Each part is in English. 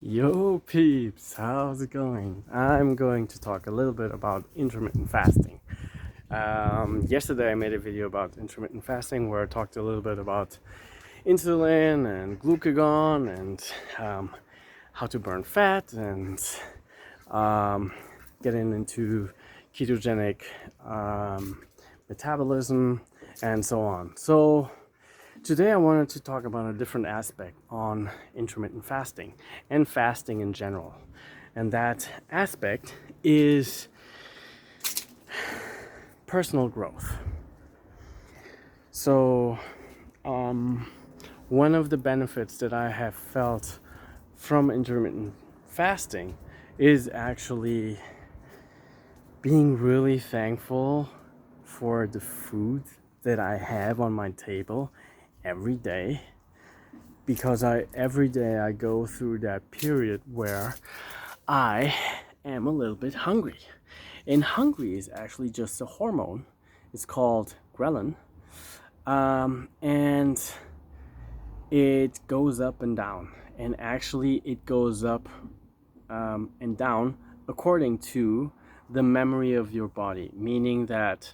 Yo peeps, how's it going? I'm going to talk a little bit about intermittent fasting. Yesterday I made a video about intermittent fasting where I talked a little bit about insulin and glucagon and how to burn fat and um, getting into ketogenic metabolism and so on. So today I wanted to talk about a different aspect on intermittent fasting and fasting in general. And that aspect is personal growth. So, one of the benefits that I have felt from intermittent fasting is actually being really thankful for the food that I have on my table every day, because every day I go through that period where I am a little bit hungry. And hungry is actually just a hormone. It's called ghrelin. And it goes up and down. And actually, it goes up and down according to the memory of your body, meaning that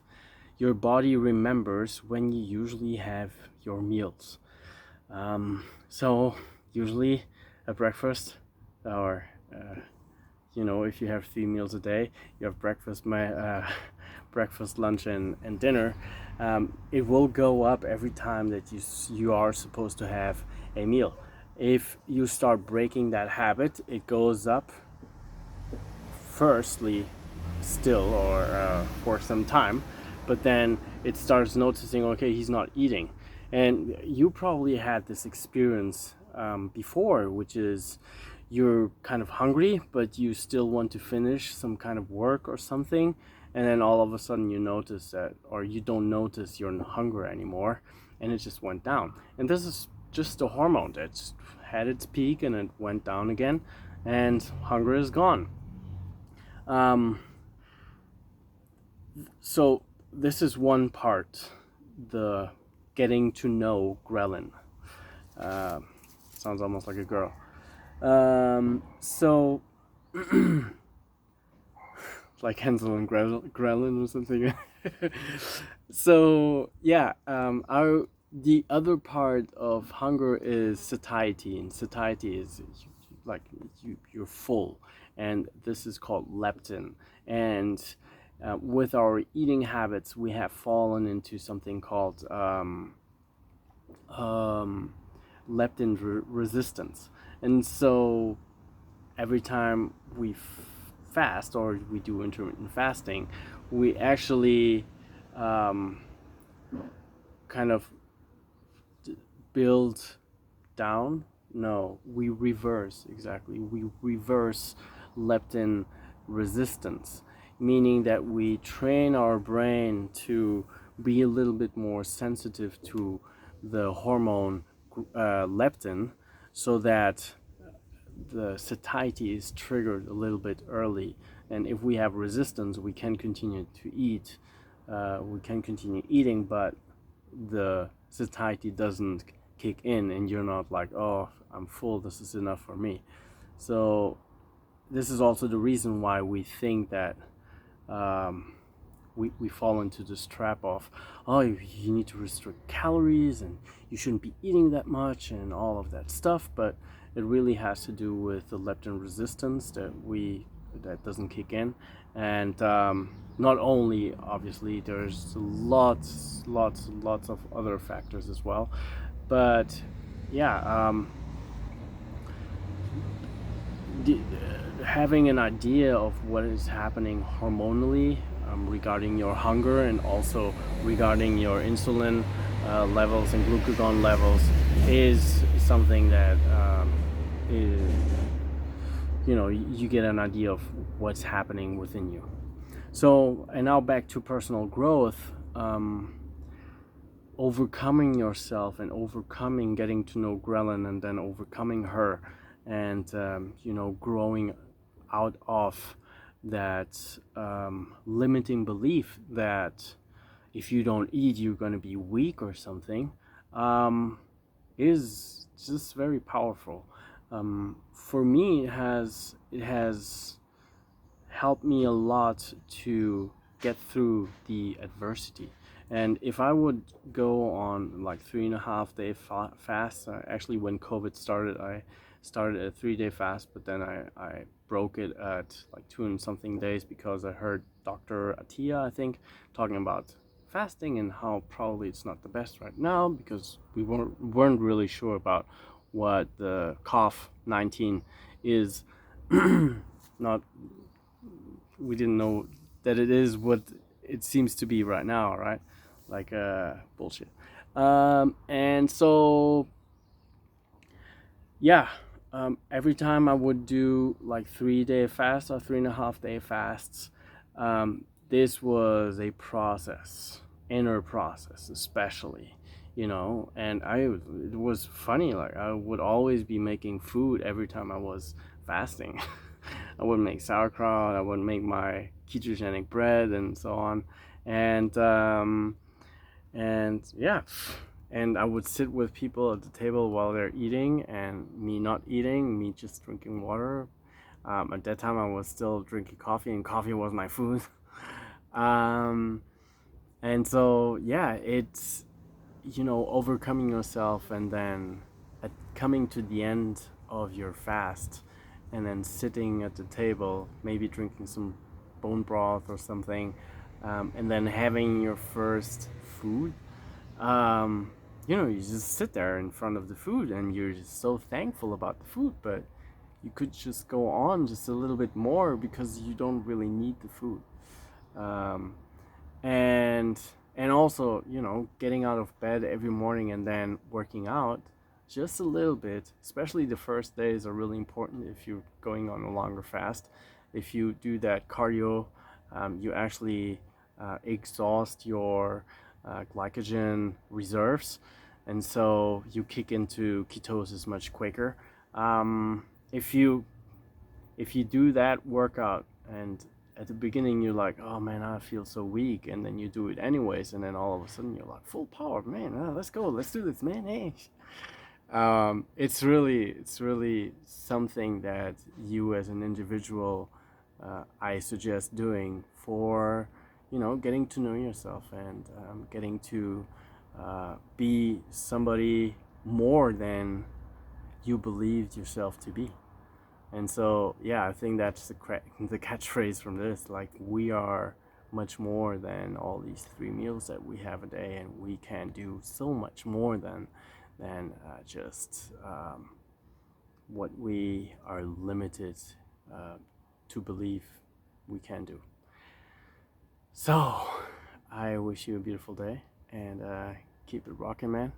your body remembers when you usually have your meals. So usually at breakfast, or if you have 3 meals a day, you have breakfast, lunch, and dinner. It will go up every time that you are supposed to have a meal. If you start breaking that habit, it goes up firstly still, or for some time, but then it starts noticing, okay, he's not eating. And you probably had this experience before, which is you're kind of hungry but you still want to finish some kind of work or something, and then all of a sudden you notice that, or you don't notice your hunger anymore, and it just went down. And this is just a hormone that had its peak and it went down again, and hunger is gone. So this is one part, the getting to know ghrelin. Uh, Sounds almost like a girl. So like Hansel and Gretel or something. So yeah, the other part of hunger is satiety, and satiety is like you're full, and this is called leptin. And with our eating habits, we have fallen into something called leptin resistance, and so every time we fast or we do intermittent fasting, we actually kind of build down. No, we reverse, exactly. We reverse leptin resistance, meaning that we train our brain to be a little bit more sensitive to the hormone leptin, so that the satiety is triggered a little bit early. And if we have resistance, we can continue to eat, we can continue eating, but the satiety doesn't kick in, and you're not like, oh, I'm full, this is enough for me. So this is also the reason why we think that we fall into this trap of, oh, you need to restrict calories and you shouldn't be eating that much and all of that stuff. But it really has to do with the leptin resistance that doesn't kick in. And not only, obviously, there's lots of other factors as well. But yeah, having an idea of what is happening hormonally regarding your hunger, and also regarding your insulin levels and glucagon levels, is something that is, you get an idea of what's happening within you. So, and now back to personal growth. Overcoming yourself and overcoming getting to know ghrelin, and then overcoming her, and growing out of that limiting belief that if you don't eat you're going to be weak or something, is just very powerful. For me, it has helped me a lot to get through the adversity. And if I would go on like 3.5 day fast, actually when COVID started, I started a 3 day fast, but then I broke it at like 2 and something days because I heard Dr. Attia, I think, talking about fasting and how probably it's not the best right now because we weren't really sure about what the COVID-19 is. Not We didn't know that it is what it seems to be right now, right? Like bullshit. And so yeah, every time I would do like 3 day fast or 3.5 day fasts, this was a process, inner process, especially, and it was funny. Like I would always be making food every time I was fasting. I would make sauerkraut. I would make my ketogenic bread and so on, and yeah, and I would sit with people at the table while they're eating, and me not eating, me just drinking water. At that time, I was still drinking coffee, and coffee was my food. um, and so yeah, it's overcoming yourself, and then coming to the end of your fast, and then sitting at the table, maybe drinking some bone broth or something, and then having your first food. um, you just sit there in front of the food and you're just so thankful about the food, but you could just go on just a little bit more because you don't really need the food. Um, and and also, getting out of bed every morning and then working out just a little bit, especially the first days, are really important if you're going on a longer fast. If you do that cardio, you actually exhaust your glycogen reserves, and so you kick into ketosis much quicker. If you do that workout, and at the beginning you're like, oh man, I feel so weak, and then you do it anyways, and then all of a sudden you're like full power, man. Let's go, let's do this, man. Hey, it's really something that you as an individual, I suggest doing for getting to know yourself, and getting to be somebody more than you believed yourself to be. And so, yeah, I think that's the catchphrase from this. Like, we are much more than all these 3 meals that we have a day, and we can do so much more than just what we are limited uh, to believe we can do. So, I wish you a beautiful day, and keep it rocking, man.